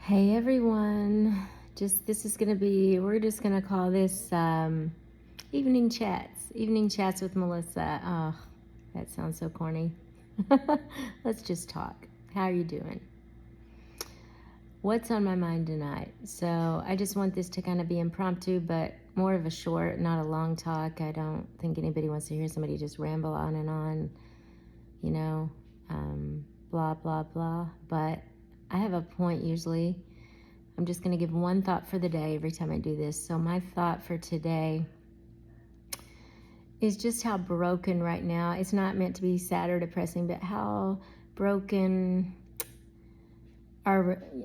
Hey everyone, we're just gonna call this evening chats with Melissa. Oh, that sounds so corny. Let's just talk. How are you doing? What's on my mind tonight? So I just want this to kind of be impromptu, but more of a short, not a long talk. I don't think anybody wants to hear somebody just ramble on and on, you know, blah, blah, blah. But I have a point usually. I'm just going to give one thought for the day every time I do this. So my thought for today is just how broken right now, it's not meant to be sad or depressing, but how broken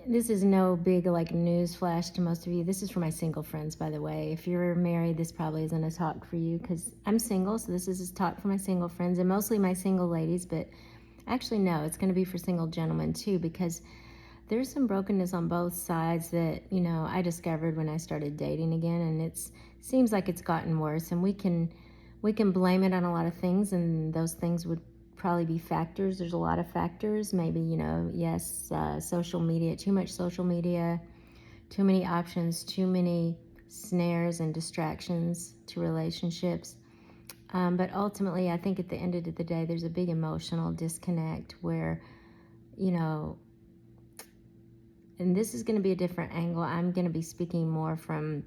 this is no big like news flash to most of you. This is for my single friends, by the way. If you're married, this probably isn't a talk for you because I'm single. So this is a talk for my single friends and mostly my single ladies, but actually no, it's going to be for single gentlemen too, because there's some brokenness on both sides that, I discovered when I started dating again, and it seems like it's gotten worse, and we can blame it on a lot of things, and those things would probably be factors. There's a lot of factors. Maybe, yes, social media, too much social media, too many options, too many snares and distractions to relationships. But ultimately, I think at the end of the day, there's a big emotional disconnect where, and this is going to be a different angle. I'm going to be speaking more from,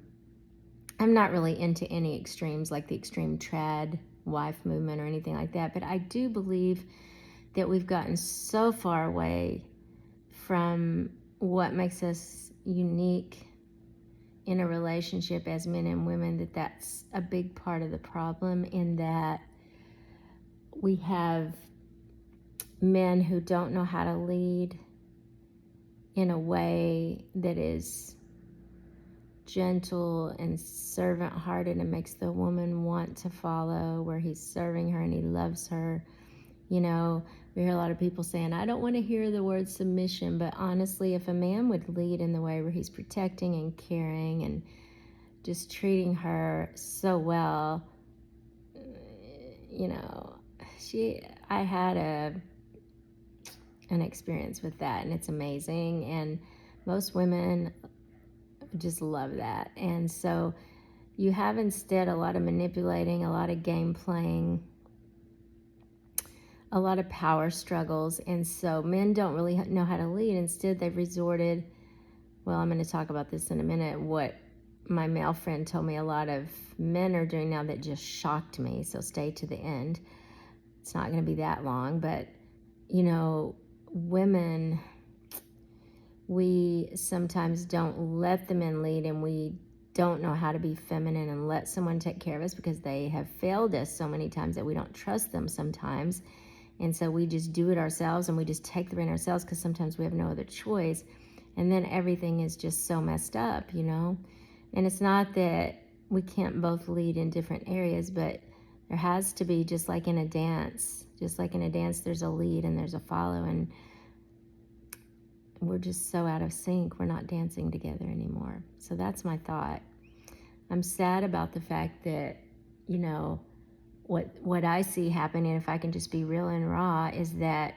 I'm not really into any extremes like the extreme trad wife movement or anything like that, but I do believe that we've gotten so far away from what makes us unique in a relationship as men and women that that's a big part of the problem, in that we have men who don't know how to lead in a way that is gentle and servant hearted and makes the woman want to follow, where he's serving her and he loves her. We hear a lot of people saying, I don't want to hear the word submission, but honestly, if a man would lead in the way where he's protecting and caring and just treating her so well, I had an experience with that, and it's amazing, and most women just love that. And so you have instead a lot of manipulating, a lot of game playing, a lot of power struggles. And so men don't really know how to lead. Instead, they've resorted, well, I'm going to talk about this in a minute, what my male friend told me a lot of men are doing now that just shocked me. So stay to the end. It's not going to be that long, but women, we sometimes don't let the men lead, and we don't know how to be feminine and let someone take care of us because they have failed us so many times that we don't trust them sometimes. And so we just do it ourselves, and we just take the rein ourselves because sometimes we have no other choice. And then everything is just so messed up, And it's not that we can't both lead in different areas, but there has to be, just like in a dance, there's a lead and there's a follow, and we're just so out of sync. We're not dancing together anymore. So that's my thought. I'm sad about the fact that, what I see happening, if I can just be real and raw, is that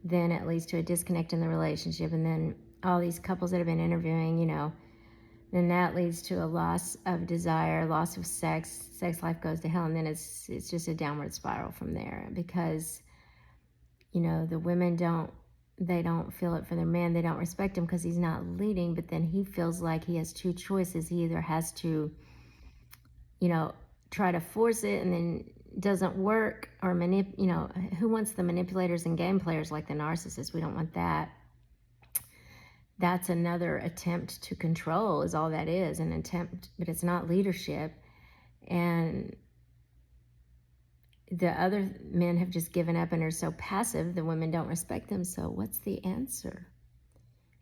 then it leads to a disconnect in the relationship. And then all these couples that have been interviewing, then that leads to a loss of desire, loss of sex life goes to hell. And then it's just a downward spiral from there, because, the women don't feel it for their man. They don't respect him because he's not leading, but then he feels like he has two choices. He either has to, try to force it and then doesn't work, or who wants the manipulators and game players like the narcissists? We don't want that. That's another attempt to control, is all that is, an attempt, but it's not leadership. And the other men have just given up and are so passive, the women don't respect them. So what's the answer?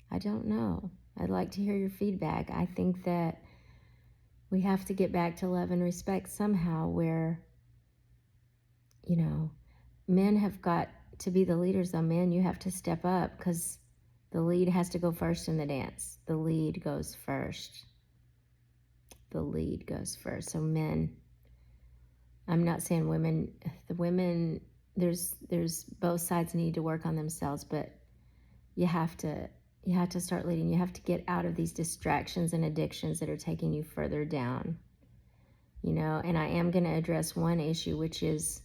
I don't know. I'd like to hear your feedback. I think that we have to get back to love and respect somehow, where, men have got to be the leaders. Though, men, you have to step up, because the lead has to go first in the dance. The lead goes first. So men, I'm not saying women, there's both sides need to work on themselves, but you have to You have to start leading. You have to get out of these distractions and addictions that are taking you further down. You know, and I am going to address one issue, which is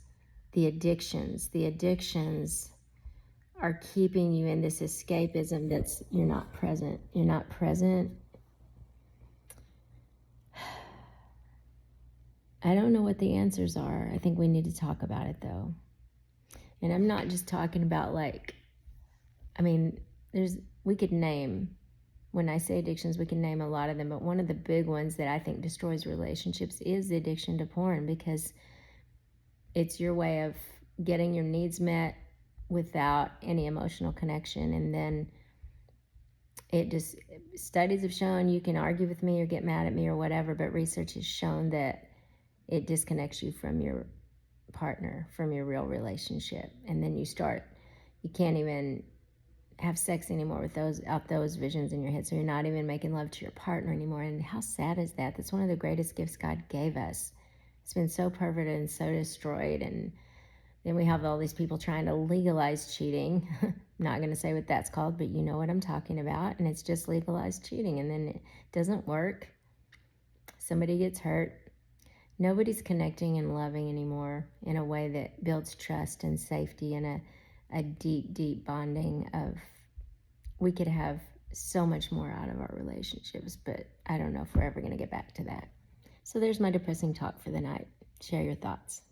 the addictions. The addictions are keeping you in this escapism that's, you're not present. You're not present. I don't know what the answers are. I think we need to talk about it though. And I'm not just talking about like, I mean, we could name, when I say addictions, we can name a lot of them, but one of the big ones that I think destroys relationships is the addiction to porn, because it's your way of getting your needs met without any emotional connection. And then studies have shown, you can argue with me or get mad at me or whatever, but research has shown that it disconnects you from your partner, from your real relationship. And then you can't even have sex anymore with those visions in your head. So you're not even making love to your partner anymore. And how sad is that? That's one of the greatest gifts God gave us. It's been so perverted and so destroyed. And then we have all these people trying to legalize cheating. I'm not going to say what that's called, but you know what I'm talking about. And it's just legalized cheating. And then it doesn't work. Somebody gets hurt. Nobody's connecting and loving anymore in a way that builds trust and safety and a deep, deep bonding of, we could have so much more out of our relationships, but I don't know if we're ever going to get back to that. So there's my depressing talk for the night. Share your thoughts.